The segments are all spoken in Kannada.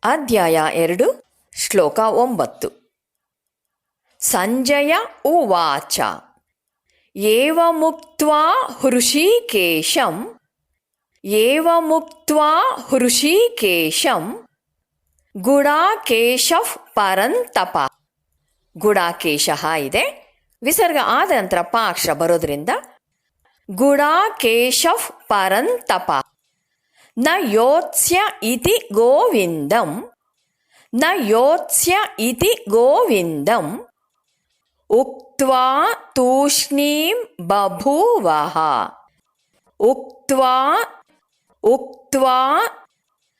ಅಧ್ಯಾಯ 2 ಶ್ಲೋಕ 9. ಸಂಜಯ ಉವಾಚ ಏವಮುಕ್ತ್ವಾ ಹೃಷೀಕೇಶಂ ಗುಡಾಕೇಶಃ ಪರಂತಪ. ಗುಡಾಕೇಶಃ ಇದೆ, ವಿಸರ್ಗ ಆದ ನಂತರ ಪ ಅಕ್ಷರ ಬರೋದ್ರಿಂದ ಗುಡಾಕೇಶಃ ಪರಂತಪ. ನ ಯೋತ್ಸ್ಯ ಇತಿ ಗೋವಿಂದಂ ಉಕ್ತ್ವಾ ತೂಷ್ಣೀಂ ಬಭೂವಃ. ಉಕ್ತ್ವಾ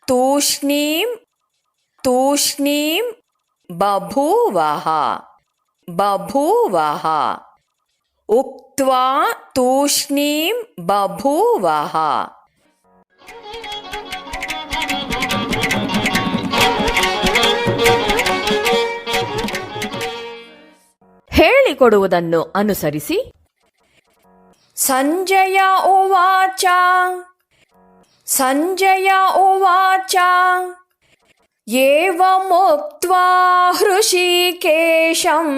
ತೂಷ್ಣೀಂ ಬಭೂವಃ. ಉಕ್ತ್ವಾ ತೂಷ್ಣೀಂ ಬಭೂವಃ. ಹೇಳಿಕೊಡುವುದನ್ನು ಅನುಸರಿಸಿ. ಸಂಜಯ ಉವಾಚ ಏವಮುಕ್ತ್ವಾ ಹೃಷೀಕೇಶಂ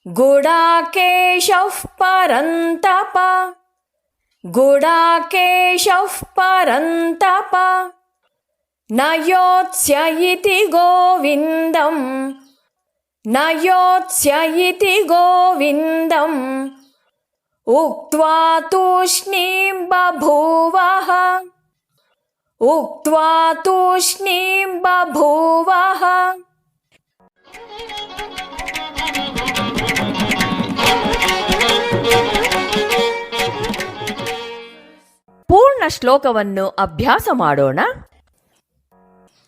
ಗುಡಾಕೇಶಃ ಪರಂತಪ. ನ ಯೋತ್ಸ್ಯ ಇತಿ ಗೋವಿಂದಂ ಉಕ್ತ್ವಾ ತೂಷ್ಣೀಂ ಬಭೂವಃ. ಪೂರ್ಣ ಶ್ಲೋಕವನ್ನು ಅಭ್ಯಾಸ ಮಾಡೋಣ.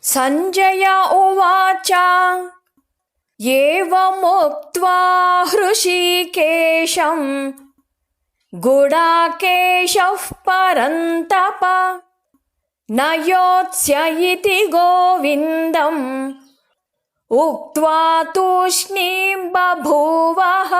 ಸಂಜಯ ಉವಾಚ ಏವಮುಕ್ತ್ವಾ ಹೃಷೀಕೇಶಂ ಗುಡಾಕೇಶಃ ಪರಂತಪ. ನ ಯೋತ್ಸ್ಯ ಇತಿ ಗೋವಿಂದಂ ಉಕ್ತ್ವಾ ತೂಷ್ಣೀಂ ಬಭೂವಃ.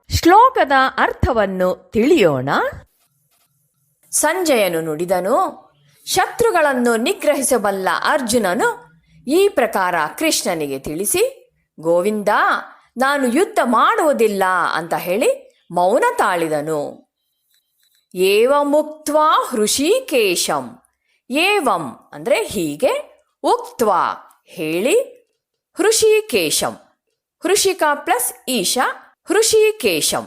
ಶ್ಲೋಕದ ಅರ್ಥವನ್ನು ತಿಳಿಯೋಣ. ಸಂಜಯನು ನುಡಿದನು, ಶತ್ರುಗಳನ್ನು ನಿಗ್ರಹಿಸಬಲ್ಲ ಅರ್ಜುನನು ಈ ಪ್ರಕಾರ ಕೃಷ್ಣನಿಗೆ ತಿಳಿಸಿ, ಗೋವಿಂದ, ನಾನು ಯುದ್ಧ ಮಾಡುವುದಿಲ್ಲ ಅಂತ ಹೇಳಿ ಮೌನ ತಾಳಿದನು. ಏವಮುಕ್ತ್ವಾ ಹೃಷೀಕೇಶಂ, ಏವಂ ಅಂದರೆ ಹೀಗೆ, ಉಕ್ತ್ವಾ ಹೇಳಿ, ಹೃಷೀಕೇಶಂ ಹೃಷಿಕ ಪ್ಲಸ್ ಈಶಾ ಹೃಷೀಕೇಶಂ.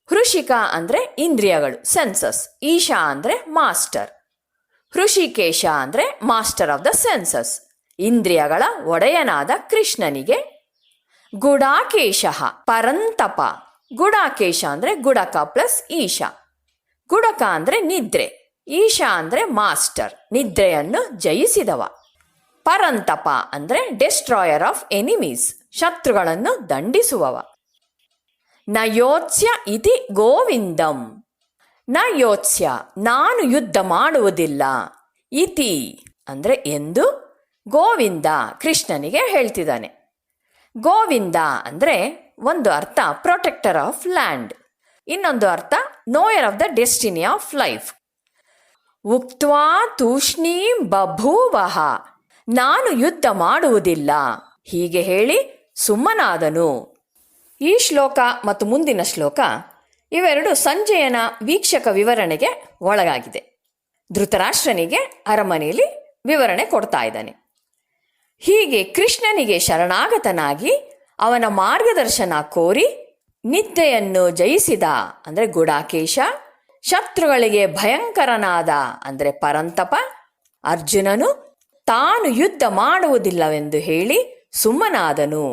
ಹೃಷಿಕ ಅಂದರೆ ಇಂದ್ರಿಯಗಳು, ಸೆನ್ಸಸ್. ಈಶಾ ಅಂದರೆ ಮಾಸ್ಟರ್. ಹೃಷಿಕೇಶ ಅಂದರೆ ಮಾಸ್ಟರ್ ಆಫ್ ದ ಸೆನ್ಸಸ್, ಇಂದ್ರಿಯಗಳ ಒಡೆಯನಾದ ಕೃಷ್ಣನಿಗೆ. ಗುಡಾಕೇಶ ಪರಂತಪ. ಗುಡಾಕೇಶ ಅಂದರೆ ಗುಡಕ ಪ್ಲಸ್ ಈಶಾ. ಗುಡಕ ಅಂದರೆ ನಿದ್ರೆ, ಈಶಾ ಅಂದರೆ ಮಾಸ್ಟರ್, ನಿದ್ರೆಯನ್ನು ಜಯಿಸಿದವ. ಪರಂತಪ ಅಂದರೆ ಡೆಸ್ಟ್ರಾಯರ್ ಆಫ್ ಎನಿಮೀಸ್, ಶತ್ರುಗಳನ್ನು ದಂಡಿಸುವವ. ನ ಯೋತ್ಸ್ಯ ಇತಿ ಗೋವಿಂದಂ. ನ ಯೋತ್ಸ್ಯ ನಾನು ಯುದ್ಧ ಮಾಡುವುದಿಲ್ಲ, ಇತಿ ಅಂದರೆ ಎಂದು, ಗೋವಿಂದ ಕೃಷ್ಣನಿಗೆ ಹೇಳ್ತಿದ್ದಾನೆ. ಗೋವಿಂದ ಅಂದರೆ ಒಂದು ಅರ್ಥ ಪ್ರೊಟೆಕ್ಟರ್ ಆಫ್ ಲ್ಯಾಂಡ್, ಇನ್ನೊಂದು ಅರ್ಥ ನೋಯರ್ of the destiny of life. ಉಕ್ತ್ವಾ ತೂಷ್ಣೀಂ ಬಭೂವಃ, ನಾನು ಯುದ್ಧ ಮಾಡುವುದಿಲ್ಲ, ಹೀಗೆ ಹೇಳಿ ಸುಮ್ಮನಾದನು. ಈ ಶ್ಲೋಕ ಮತ್ತು ಮುಂದಿನ ಶ್ಲೋಕ ಇವೆರಡು ಸಂಜಯನ ವೀಕ್ಷಕ ವಿವರಣೆಗೆ ಒಳಗಾಗಿದೆ. ಧೃತರಾಷ್ಟ್ರನಿಗೆ ಅರಮನೆಯಲ್ಲಿ ವಿವರಣೆ ಕೊಡ್ತಾ ಇದ್ದಾನೆ. ಹೀಗೆ ಕೃಷ್ಣನಿಗೆ ಶರಣಾಗತನಾಗಿ ಅವನ ಮಾರ್ಗದರ್ಶನ ಕೋರಿ ನಿದ್ದೆಯನ್ನು ಜಯಿಸಿದ ಅಂದರೆ ಗುಡಾಕೇಶ, ಶತ್ರುಗಳಿಗೆ ಭಯಂಕರನಾದ ಅಂದರೆ ಪರಂತಪ ಅರ್ಜುನನು ತಾನು ಯುದ್ಧ ಮಾಡುವುದಿಲ್ಲವೆಂದು ಹೇಳಿ ಸುಮ್ಮನಾದನು.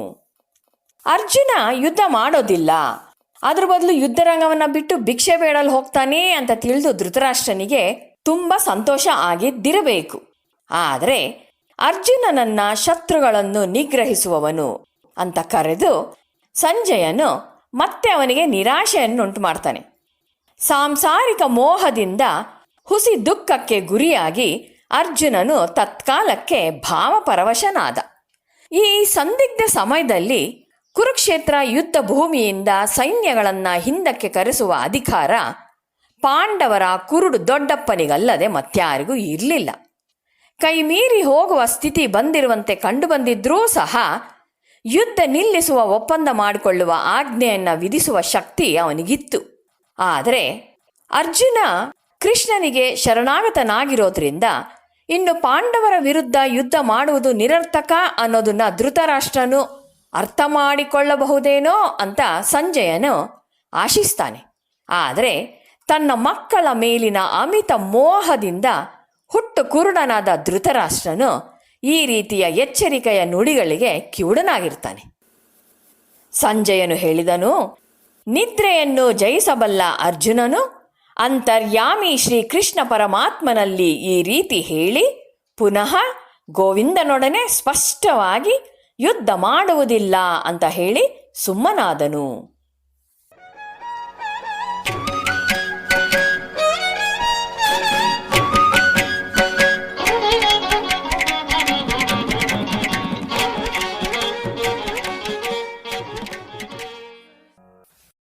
ಅರ್ಜುನ ಯುದ್ಧ ಮಾಡೋದಿಲ್ಲ, ಅದ್ರ ಬದಲು ಯುದ್ಧರಂಗವನ್ನು ಬಿಟ್ಟು ಭಿಕ್ಷೆ ಬೇಡಲು ಹೋಗ್ತಾನೆ ಅಂತ ತಿಳಿದು ಧೃತರಾಷ್ಟ್ರನಿಗೆ ತುಂಬ ಸಂತೋಷ ಆಗಿದ್ದಿರಬೇಕು. ಆದರೆ ಅರ್ಜುನನನ್ನ ಶತ್ರುಗಳನ್ನು ನಿಗ್ರಹಿಸುವವನು ಅಂತ ಕರೆದು ಸಂಜಯನು ಮತ್ತೆ ಅವನಿಗೆ ನಿರಾಶೆಯನ್ನುಂಟು ಮಾಡ್ತಾನೆ. ಸಾಂಸಾರಿಕ ಮೋಹದಿಂದ ಹುಸಿ ದುಃಖಕ್ಕೆ ಗುರಿಯಾಗಿ ಅರ್ಜುನನು ತತ್ಕಾಲಕ್ಕೆ ಭಾವಪರವಶನಾದ. ಈ ಸಂದಿಗ್ಧ ಸಮಯದಲ್ಲಿ ಕುರುಕ್ಷೇತ್ರ ಯುದ್ಧ ಭೂಮಿಯಿಂದ ಸೈನ್ಯಗಳನ್ನು ಹಿಂದಕ್ಕೆ ಕರೆಸುವ ಅಧಿಕಾರ ಪಾಂಡವರ ಕುರುಡು ದೊಡ್ಡಪ್ಪನಿಗಲ್ಲದೆ ಮತ್ಯಾರಿಗೂ ಇರಲಿಲ್ಲ. ಕೈ ಮೀರಿ ಹೋಗುವ ಸ್ಥಿತಿ ಬಂದಿರುವಂತೆ ಕಂಡುಬಂದಿದ್ರೂ ಸಹ ಯುದ್ಧ ನಿಲ್ಲಿಸುವ ಒಪ್ಪಂದ ಮಾಡಿಕೊಳ್ಳುವ ಆಜ್ಞೆಯನ್ನು ವಿಧಿಸುವ ಶಕ್ತಿ ಅವನಿಗಿತ್ತು. ಆದರೆ ಅರ್ಜುನ ಕೃಷ್ಣನಿಗೆ ಶರಣಾಗತನಾಗಿರೋದ್ರಿಂದ ಇನ್ನು ಪಾಂಡವರ ವಿರುದ್ಧ ಯುದ್ಧ ಮಾಡುವುದು ನಿರರ್ಥಕ ಅನ್ನೋದನ್ನ ಧೃತರಾಷ್ಟ್ರನು ಅರ್ಥ ಮಾಡಿಕೊಳ್ಳಬಹುದೇನೋ ಅಂತ ಸಂಜಯನು ಆಶಿಸ್ತಾನೆ. ಆದರೆ ತನ್ನ ಮಕ್ಕಳ ಮೇಲಿನ ಅಮಿತ ಮೋಹದಿಂದ ಹುಟ್ಟು ಕುರುಡನಾದ ಧೃತರಾಷ್ಟ್ರನು ಈ ರೀತಿಯ ಎಚ್ಚರಿಕೆಯ ನುಡಿಗಳಿಗೆ ಕಿವುಡನಾಗಿರ್ತಾನೆ. ಸಂಜಯನು ಹೇಳಿದನು, ನಿದ್ರೆಯನ್ನು ಜಯಿಸಬಲ್ಲ ಅರ್ಜುನನು ಅಂತರ್ಯಾಮಿ ಶ್ರೀಕೃಷ್ಣ ಪರಮಾತ್ಮನಲ್ಲಿ ಈ ರೀತಿ ಹೇಳಿ ಪುನಃ ಗೋವಿಂದನೊಡನೆ ಸ್ಪಷ್ಟವಾಗಿ ಯುದ್ಧ ಮಾಡುವುದಿಲ್ಲ ಅಂತ ಹೇಳಿ ಸುಮ್ಮನಾದನು.